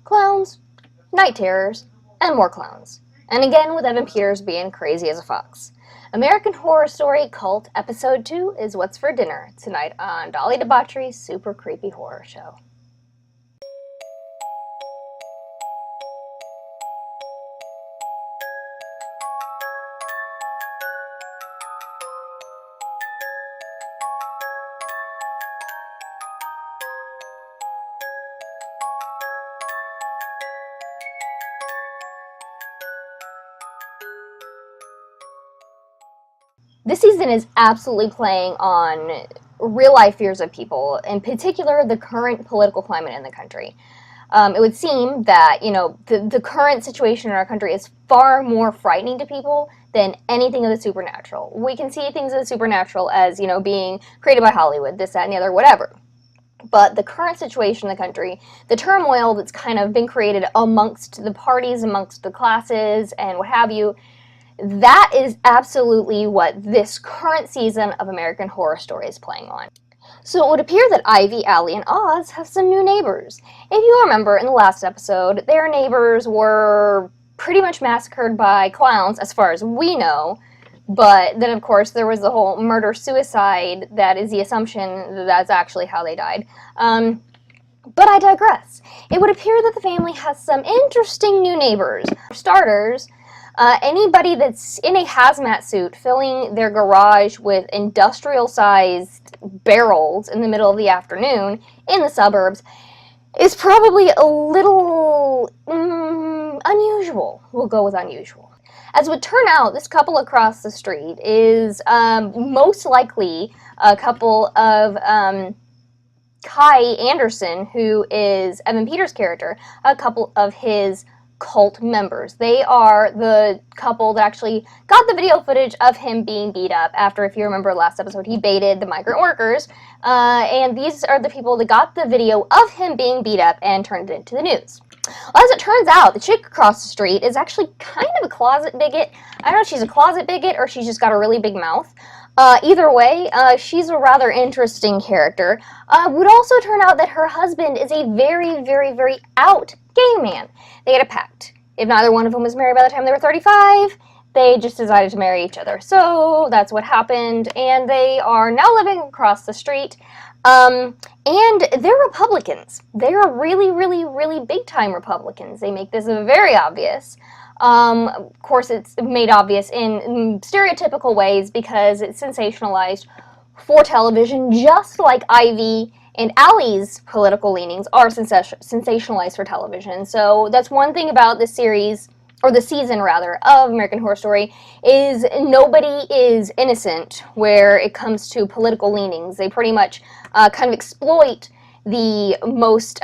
clowns, night terrors, and more clowns. And again with Evan Peters being crazy as a fox. American Horror Story Cult Episode 2 is what's for dinner tonight on Dolly Debauchery's Super Creepy Horror Show. This season is absolutely playing on real-life fears of people, in particular the current political climate in the country. It would seem that, the current situation in our country is far more frightening to people than anything of the supernatural. We can see things of the supernatural as, being created by Hollywood, this, that, and the other, whatever. But the current situation in the country, the turmoil that's kind of been created amongst the parties, amongst the classes, and what have you, that is absolutely what this current season of American Horror Story is playing on. So it would appear that Ivy, Allie, and Oz have some new neighbors. If you remember in the last episode, their neighbors were pretty much massacred by clowns, as far as we know, but then of course there was the whole murder-suicide that is the assumption that that's actually how they died. But I digress. It would appear that the family has some interesting new neighbors. For starters, anybody that's in a hazmat suit filling their garage with industrial-sized barrels in the middle of the afternoon in the suburbs is probably a little unusual. We'll go with unusual. As would turn out, this couple across the street is most likely a couple of Kai Anderson, who is Evan Peters' character, a couple of his cult members. They are the couple that actually got the video footage of him being beat up after, if you remember last episode, he baited the migrant workers. And these are the people that got the video of him being beat up and turned it into the news. Well, as it turns out, the chick across the street is actually kind of a closet bigot. I don't know if she's a closet bigot or she's just got a really big mouth. Either way, she's a rather interesting character. Would also turn out that her husband is a very, very, very out gay man. They had a pact. If neither one of them was married by the time they were 35, they just decided to marry each other. So that's what happened, and they are now living across the street. And they're Republicans. They're really, really, really big-time Republicans. They make this very obvious. Of course, it's made obvious in stereotypical ways because it's sensationalized for television, just like Ivy and Allie's political leanings are sensationalized for television. So that's one thing about this series, or the season rather, of American Horror Story, is nobody is innocent where it comes to political leanings. They pretty much kind of exploit the most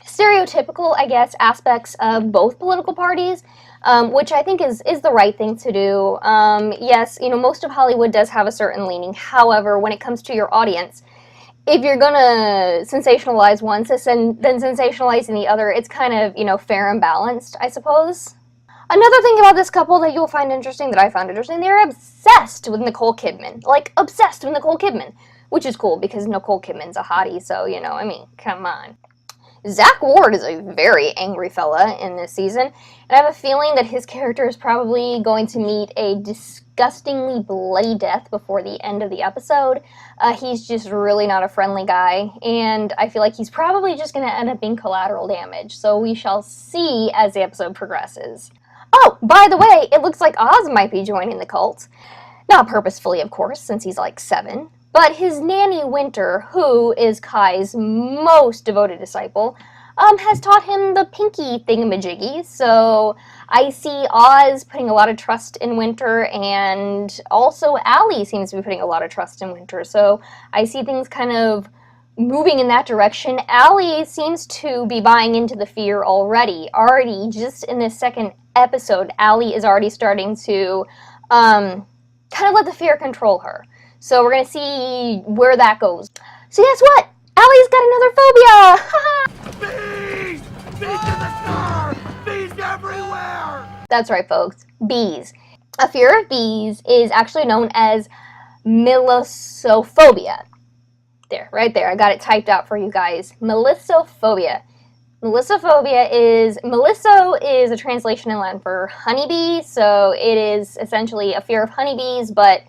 stereotypical, I guess, aspects of both political parties, which I think is the right thing to do. Yes, most of Hollywood does have a certain leaning. However, when it comes to your audience, if you're gonna sensationalize one, then sensationalizing the other, it's kind of, fair and balanced, I suppose. Another thing about this couple that you'll find interesting, that I found interesting, they're obsessed with Nicole Kidman. Like, obsessed with Nicole Kidman. Which is cool, because Nicole Kidman's a hottie, so, come on. Zach Ward is a very angry fella in this season, and I have a feeling that his character is probably going to meet a disgustingly bloody death before the end of the episode. He's just really not a friendly guy, and I feel like he's probably just going to end up being collateral damage, so we shall see as the episode progresses. Oh, by the way, it looks like Oz might be joining the cult. Not purposefully, of course, since he's like 7. But his nanny, Winter, who is Kai's most devoted disciple, has taught him the pinky thingamajiggy. So I see Oz putting a lot of trust in Winter, and also Allie seems to be putting a lot of trust in Winter. So I see things kind of moving in that direction. Allie seems to be buying into the fear already. Already, just in this second episode, Allie is already starting to kind of let the fear control her. So we're going to see where that goes. So guess what? Allie's got another phobia! Bees! Bees in the car! Bees everywhere! That's right, folks. Bees. A fear of bees is actually known as melissophobia. There, right there. I got it typed out for you guys. Melissophobia. Melissophobia is, Melisso is a translation in Latin for honeybee, so it is essentially a fear of honeybees, but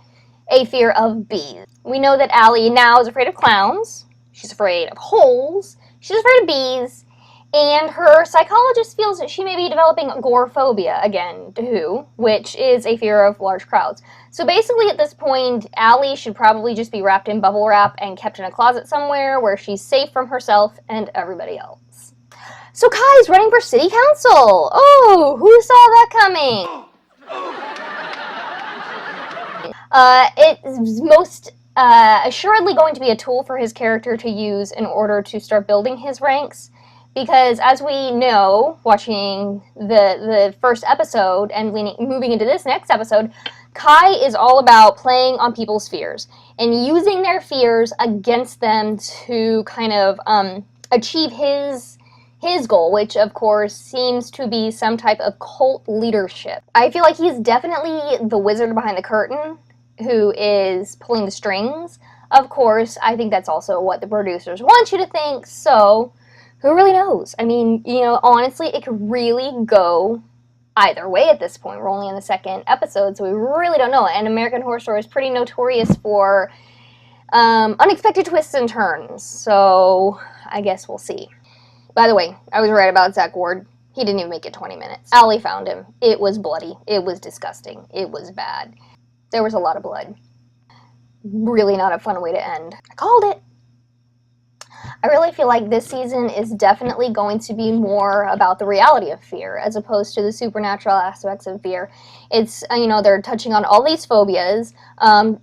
a fear of bees. We know that Allie now is afraid of clowns, she's afraid of holes, she's afraid of bees, and her psychologist feels that she may be developing agoraphobia, again, to who, which is a fear of large crowds. So basically at this point, Allie should probably just be wrapped in bubble wrap and kept in a closet somewhere where she's safe from herself and everybody else. So Kai's running for city council! Oh, who saw that coming? It's most assuredly going to be a tool for his character to use in order to start building his ranks. Because as we know, watching the first episode and moving into this next episode, Kai is all about playing on people's fears and using their fears against them to kind of achieve his goal, which of course seems to be some type of cult leadership. I feel like he's definitely the wizard behind the curtain who is pulling the strings. Of course, I think that's also what the producers want you to think, so who really knows? I mean, you know, honestly, it could really go either way at this point. We're only in the second episode, so we really don't know. And American Horror Story is pretty notorious for unexpected twists and turns, so I guess we'll see. By the way, I was right about Zach Ward. He didn't even make it 20 minutes. Allie found him. It was bloody. It was disgusting. It was bad. There was a lot of blood. Really not a fun way to end. I called it. I really feel like this season is definitely going to be more about the reality of fear as opposed to the supernatural aspects of fear. It's, you know, they're touching on all these phobias,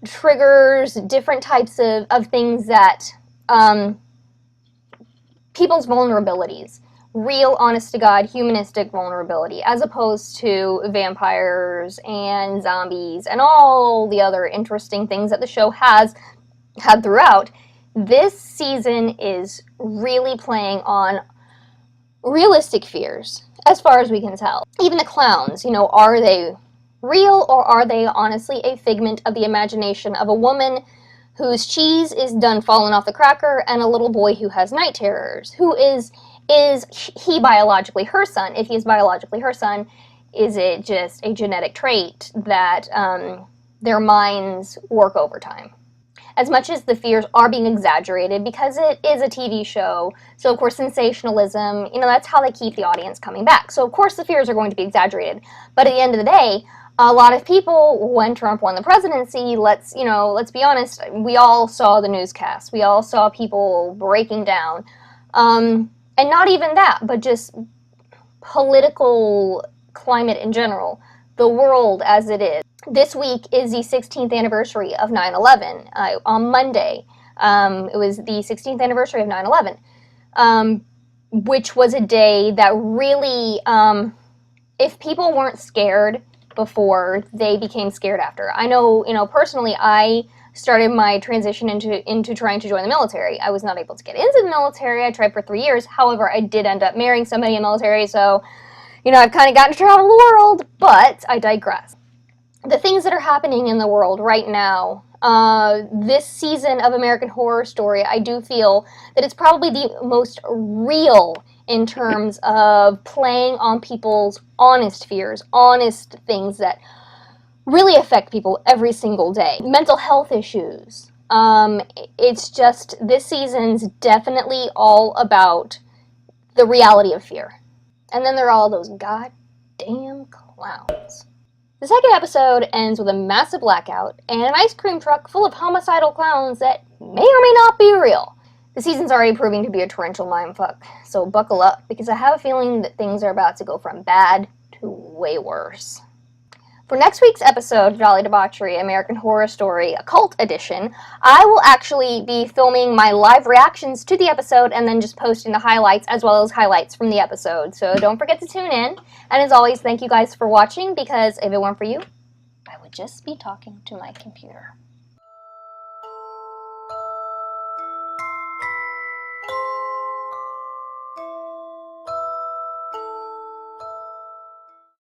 triggers, different types of things that, people's vulnerabilities. Real, honest-to-God, humanistic vulnerability, as opposed to vampires and zombies and all the other interesting things that the show has had throughout. This season is really playing on realistic fears, as far as we can tell. Even the clowns, you know, are they real or are they honestly a figment of the imagination of a woman whose cheese is done falling off the cracker and a little boy who has night terrors? Who is he biologically her son? If he is biologically her son, is it just a genetic trait that their minds work overtime? As much as the fears are being exaggerated because it is a TV show, so of course sensationalism, you know, that's how they keep the audience coming back. So of course the fears are going to be exaggerated. But at the end of the day, a lot of people, when Trump won the presidency, let's be honest, we all saw the newscast. We all saw people breaking down. And not even that, but just political climate in general, the world as it is. This week is the 16th anniversary of 9/11. On Monday, it was the 16th anniversary of 9/11, which was a day that really, if people weren't scared before, they became scared after. I know, you know, personally, I started my transition into trying to join the military. I was not able to get into the military. I tried for 3 years. However, I did end up marrying somebody in the military, so, you know, I've kind of gotten to travel the world, but I digress. The things that are happening in the world right now, this season of American Horror Story, I do feel that it's probably the most real in terms of playing on people's honest fears, honest things that really affect people every single day. Mental health issues. It's just, this season's definitely all about the reality of fear. And then there are all those goddamn clowns. The second episode ends with a massive blackout and an ice cream truck full of homicidal clowns that may or may not be real. The season's already proving to be a torrential mindfuck, so buckle up, because I have a feeling that things are about to go from bad to way worse. For next week's episode, Jolly Debauchery, American Horror Story, Occult Edition, I will actually be filming my live reactions to the episode and then just posting the highlights as well as highlights from the episode. So don't forget to tune in. And as always, thank you guys for watching, because if it weren't for you, I would just be talking to my computer.